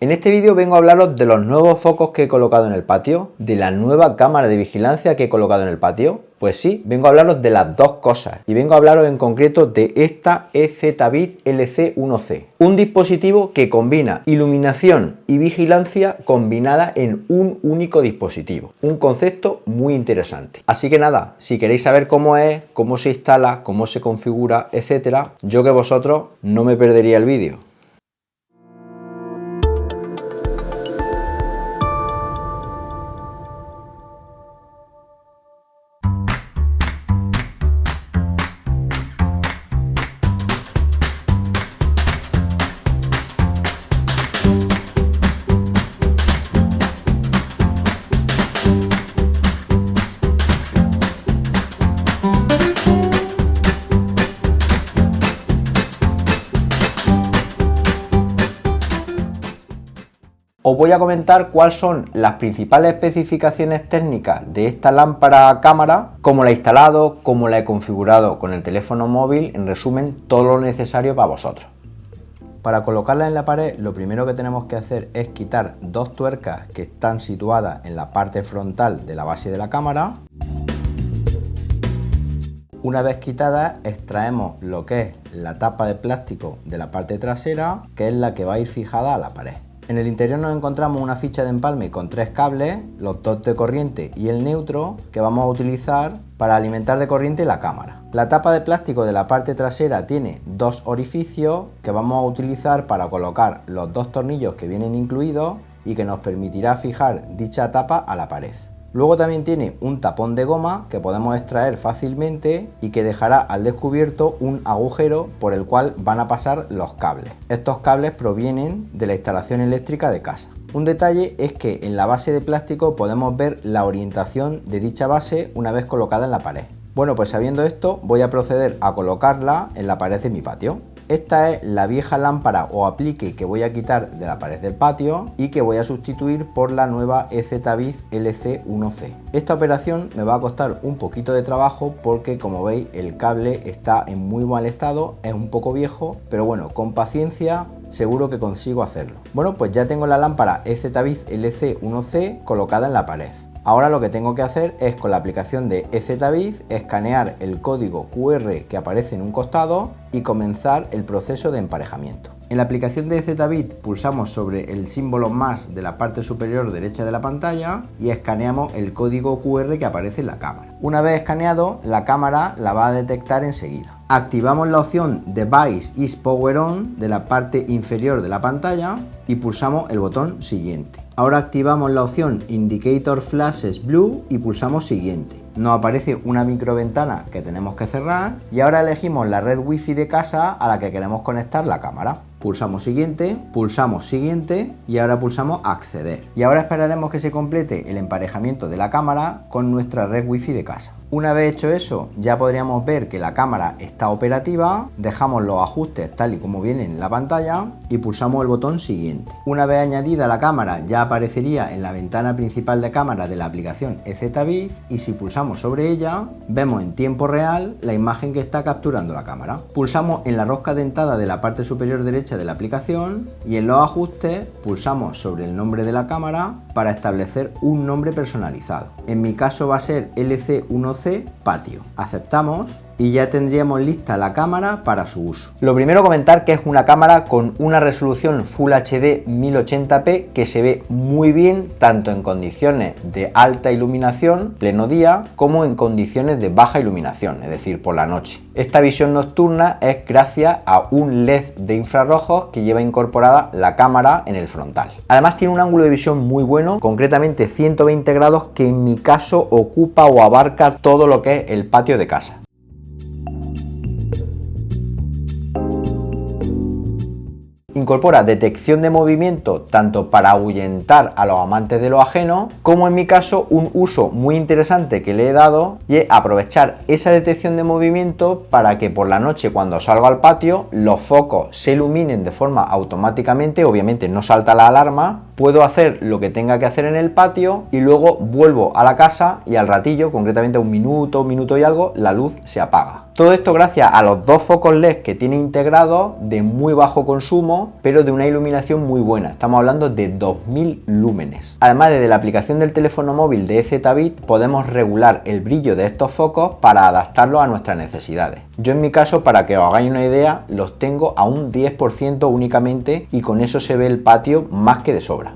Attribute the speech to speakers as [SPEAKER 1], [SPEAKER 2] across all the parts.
[SPEAKER 1] En este vídeo vengo a hablaros de los nuevos focos que he colocado en el patio, de la nueva cámara de vigilancia que he colocado en el patio. Pues sí, vengo a hablaros de las dos cosas y vengo a hablaros en concreto de esta EZVIZ LC1C, un dispositivo que combina iluminación y vigilancia combinada en un único dispositivo, un concepto muy interesante. Así que nada, si queréis saber cómo es, cómo se instala, cómo se configura, etcétera, yo que vosotros no me perdería el vídeo. Os voy a comentar cuáles son las principales especificaciones técnicas de esta lámpara cámara, cómo la he instalado, cómo la he configurado con el teléfono móvil, en resumen, todo lo necesario para vosotros. Para colocarla en la pared, lo primero que tenemos que hacer es quitar dos tuercas que están situadas en la parte frontal de la base de la cámara. Una vez quitada, extraemos lo que es la tapa de plástico de la parte trasera, que es la que va a ir fijada a la pared. En el interior nos encontramos una ficha de empalme con tres cables, los dos de corriente y el neutro, que vamos a utilizar para alimentar de corriente la cámara. La tapa de plástico de la parte trasera tiene dos orificios que vamos a utilizar para colocar los dos tornillos que vienen incluidos y que nos permitirá fijar dicha tapa a la pared. Luego también tiene un tapón de goma que podemos extraer fácilmente y que dejará al descubierto un agujero por el cual van a pasar los cables. Estos cables provienen de la instalación eléctrica de casa. Un detalle es que en la base de plástico podemos ver la orientación de dicha base una vez colocada en la pared. Bueno, pues sabiendo esto, voy a proceder a colocarla en la pared de mi patio. Esta es la vieja lámpara o aplique que voy a quitar de la pared del patio y que voy a sustituir por la nueva EZVIZ LC1C. Esta operación me va a costar un poquito de trabajo porque, como veis, el cable está en muy mal estado, es un poco viejo, pero bueno, con paciencia seguro que consigo hacerlo. Bueno, pues ya tengo la lámpara EZVIZ LC1C colocada en la pared. Ahora lo que tengo que hacer es, con la aplicación de EZVIZ, escanear el código QR que aparece en un costado y comenzar el proceso de emparejamiento. En la aplicación de EZVIZ pulsamos sobre el símbolo más de la parte superior derecha de la pantalla y escaneamos el código QR que aparece en la cámara. Una vez escaneado, la cámara la va a detectar enseguida. Activamos la opción Device is Power On de la parte inferior de la pantalla y pulsamos el botón siguiente. Ahora activamos la opción Indicator Flashes Blue y pulsamos siguiente. Nos aparece una microventana que tenemos que cerrar y ahora elegimos la red Wi-Fi de casa a la que queremos conectar la cámara. Pulsamos siguiente y ahora pulsamos acceder. Y ahora esperaremos que se complete el emparejamiento de la cámara con nuestra red Wi-Fi de casa. Una vez hecho eso, ya podríamos ver que la cámara está operativa, dejamos los ajustes tal y como vienen en la pantalla y pulsamos el botón siguiente. Una vez añadida la cámara, ya aparecería en la ventana principal de cámara de la aplicación EZVIZ y si pulsamos sobre ella, vemos en tiempo real la imagen que está capturando la cámara. Pulsamos en la rosca dentada de la parte superior derecha de la aplicación y en los ajustes pulsamos sobre el nombre de la cámara para establecer un nombre personalizado. En mi caso va a ser LC1C Patio. Aceptamos y ya tendríamos lista la cámara para su uso. Lo primero, comentar que es una cámara con una resolución Full HD 1080p que se ve muy bien tanto en condiciones de alta iluminación, pleno día, como en condiciones de baja iluminación, es decir, por la noche. Esta visión nocturna es gracias a un LED de infrarrojos que lleva incorporada la cámara en el frontal. Además tiene un ángulo de visión muy bueno, concretamente 120 grados, que en mi caso ocupa o abarca todo lo que es el patio de casa. Incorpora detección de movimiento tanto para ahuyentar a los amantes de lo ajeno, como en mi caso un uso muy interesante que le he dado y es aprovechar esa detección de movimiento para que por la noche, cuando salgo al patio, los focos se iluminen de forma automáticamente. Obviamente no salta la alarma, puedo hacer lo que tenga que hacer en el patio y luego vuelvo a la casa y al ratillo, concretamente un minuto y algo, la luz se apaga. Todo esto gracias a los dos focos LED que tiene integrados de muy bajo consumo, pero de una iluminación muy buena. Estamos hablando de 2000 lúmenes. Además, desde la aplicación del teléfono móvil de EZBit podemos regular el brillo de estos focos para adaptarlos a nuestras necesidades. Yo en mi caso, para que os hagáis una idea, los tengo a un 10% únicamente y con eso se ve el patio más que de sobra.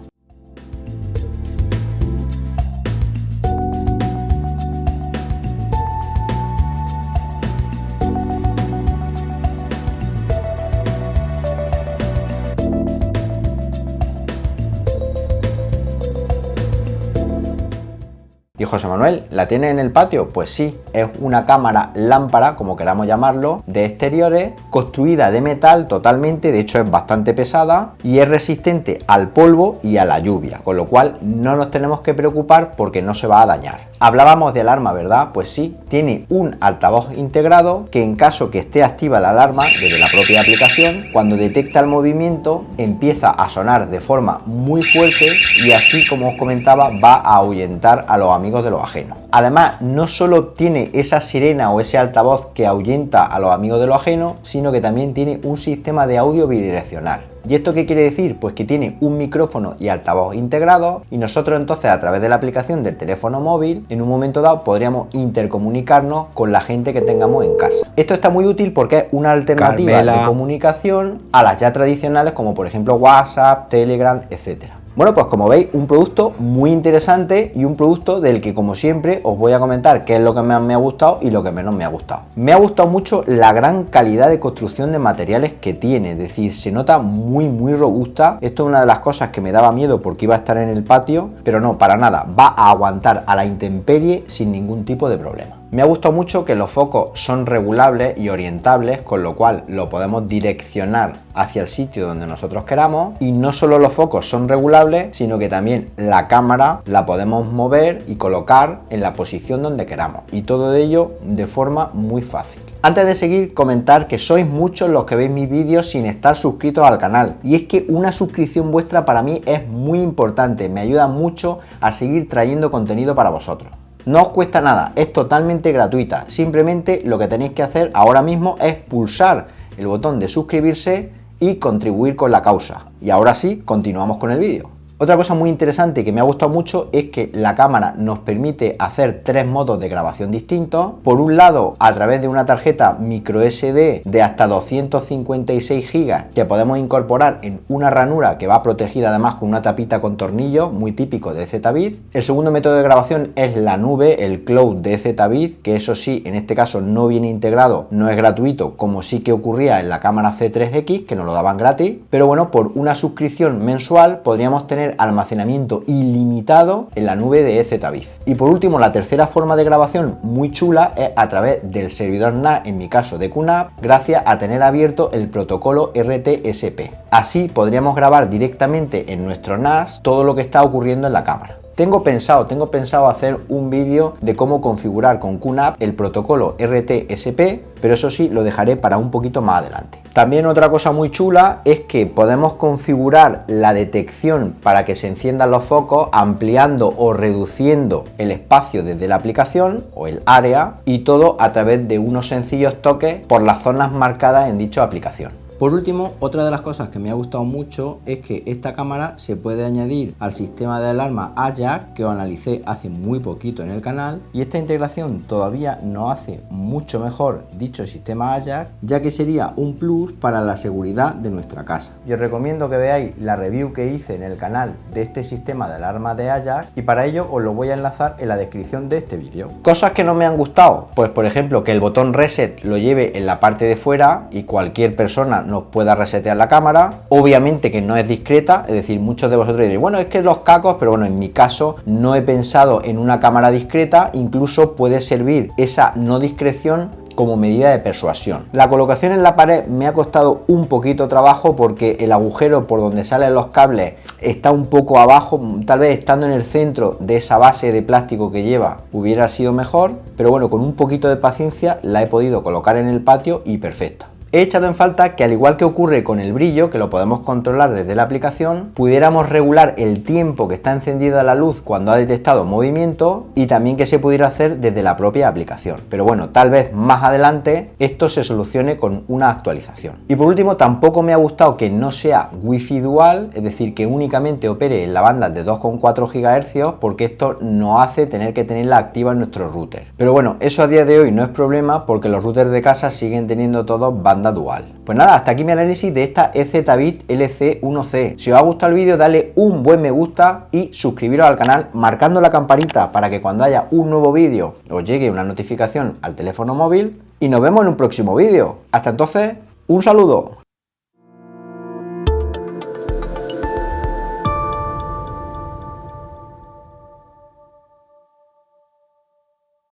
[SPEAKER 1] Y José Manuel, ¿la tiene en el patio? Pues sí, es una cámara lámpara, como queramos llamarlo, de exteriores, construida de metal totalmente, de hecho es bastante pesada y es resistente al polvo y a la lluvia, con lo cual no nos tenemos que preocupar porque no se va a dañar. Hablábamos de alarma, ¿verdad? Pues sí, tiene un altavoz integrado que en caso que esté activa la alarma desde la propia aplicación, cuando detecta el movimiento empieza a sonar de forma muy fuerte y así, como os comentaba, va a ahuyentar a los amigos de los ajenos. Además, no solo tiene esa sirena o ese altavoz que ahuyenta a los amigos de los ajenos, sino que también tiene un sistema de audio bidireccional. ¿Y esto qué quiere decir? Pues que tiene un micrófono y altavoz integrados y nosotros entonces a través de la aplicación del teléfono móvil en un momento dado podríamos intercomunicarnos con la gente que tengamos en casa. Esto está muy útil porque es una alternativa de comunicación a las ya tradicionales como por ejemplo WhatsApp, Telegram, etcétera. Bueno, pues como veis, un producto muy interesante y un producto del que, como siempre, os voy a comentar qué es lo que más me ha gustado y lo que menos me ha gustado. Me ha gustado mucho la gran calidad de construcción de materiales que tiene, es decir, se nota muy robusta. Esto es una de las cosas que me daba miedo porque iba a estar en el patio, pero no, para nada, va a aguantar a la intemperie sin ningún tipo de problema. Me ha gustado mucho que los focos son regulables y orientables, con lo cual lo podemos direccionar hacia el sitio donde nosotros queramos, y no solo los focos son regulables, sino que también la cámara la podemos mover y colocar en la posición donde queramos, y todo ello de forma muy fácil. Antes de seguir, comentar que sois muchos los que veis mis vídeos sin estar suscritos al canal, y es que una suscripción vuestra para mí es muy importante, me ayuda mucho a seguir trayendo contenido para vosotros. No os cuesta nada, es totalmente gratuita, simplemente lo que tenéis que hacer ahora mismo es pulsar el botón de suscribirse y contribuir con la causa. Y ahora sí, continuamos con el vídeo. Otra cosa muy interesante que me ha gustado mucho es que la cámara nos permite hacer 3 modos de grabación distintos. Por un lado, a través de una tarjeta micro SD de hasta 256 GB que podemos incorporar en una ranura que va protegida además con una tapita con tornillos, muy típico de EZBit. El segundo método de grabación es la nube, el cloud de EZBit, que eso sí, en este caso no viene integrado, no es gratuito, como sí que ocurría en la cámara C3X, que nos lo daban gratis. Pero bueno, por una suscripción mensual podríamos tener almacenamiento ilimitado en la nube de EZBit. Y por último, la tercera forma de grabación muy chula es a través del servidor NAS, en mi caso de QNAP, gracias a tener abierto el protocolo RTSP. Así podríamos grabar directamente en nuestro NAS todo lo que está ocurriendo en la cámara. Tengo pensado hacer un vídeo de cómo configurar con QNAP el protocolo RTSP, pero eso sí lo dejaré para un poquito más adelante. También otra cosa muy chula es que podemos configurar la detección para que se enciendan los focos ampliando o reduciendo el espacio desde la aplicación o el área, y todo a través de unos sencillos toques por las zonas marcadas en dicha aplicación. Por último, otra de las cosas que me ha gustado mucho es que esta cámara se puede añadir al sistema de alarma Ajax, que os analicé hace muy poquito en el canal, y esta integración todavía nos hace mucho mejor dicho sistema Ajax, ya que sería un plus para la seguridad de nuestra casa. Y os recomiendo que veáis la review que hice en el canal de este sistema de alarma de Ajax, y para ello os lo voy a enlazar en la descripción de este vídeo. Cosas que no me han gustado, pues por ejemplo que el botón reset lo lleve en la parte de fuera y cualquier persona nos pueda resetear la cámara. Obviamente que no es discreta, es decir, muchos de vosotros diréis, bueno, es que los cacos, pero bueno, en mi caso no he pensado en una cámara discreta, incluso puede servir esa no discreción como medida de persuasión. La colocación en la pared me ha costado un poquito trabajo porque el agujero por donde salen los cables está un poco abajo, tal vez estando en el centro de esa base de plástico que lleva hubiera sido mejor, pero bueno, con un poquito de paciencia la he podido colocar en el patio y perfecta. he echado en falta que, al igual que ocurre con el brillo, que lo podemos controlar desde la aplicación, pudiéramos regular el tiempo que está encendida la luz cuando ha detectado movimiento y también que se pudiera hacer desde la propia aplicación. Pero bueno, tal vez más adelante esto se solucione con una actualización. Y por último, tampoco me ha gustado que no sea Wi-Fi dual, es decir, que únicamente opere en la banda de 2,4 GHz, porque esto nos hace tener que tenerla activa en nuestro router. Pero bueno, eso a día de hoy no es problema porque los routers de casa siguen teniendo todos banda dual. Pues nada, hasta aquí mi análisis de esta EZBit LC1C. Si os ha gustado el vídeo, dale un buen me gusta y suscribiros al canal marcando la campanita para que cuando haya un nuevo vídeo os llegue una notificación al teléfono móvil, y nos vemos en un próximo vídeo. Hasta entonces, un saludo.